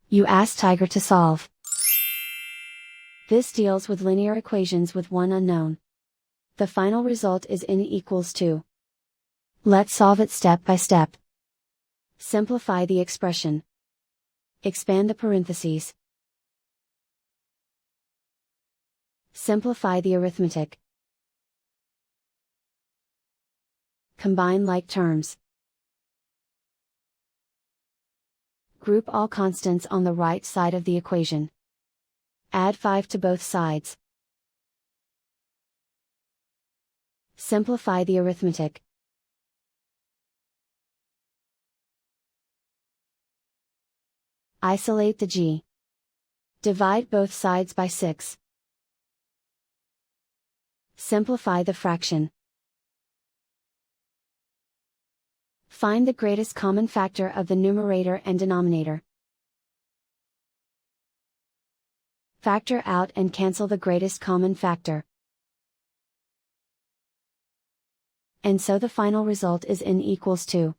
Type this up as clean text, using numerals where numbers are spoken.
You ask Tiger to solve. This deals with linear equations with one unknown. The final result is n=2. Let's solve it step by step. Simplify the expression. Expand the parentheses. Simplify the arithmetic. Combine like terms. Group all constants on the right side of the equation. Add 5 to both sides. Simplify the arithmetic. Isolate the g. Divide both sides by 6. Simplify the fraction. Find the greatest common factor of the numerator and denominator. Factor out and cancel the greatest common factor. And so the final result is n=2.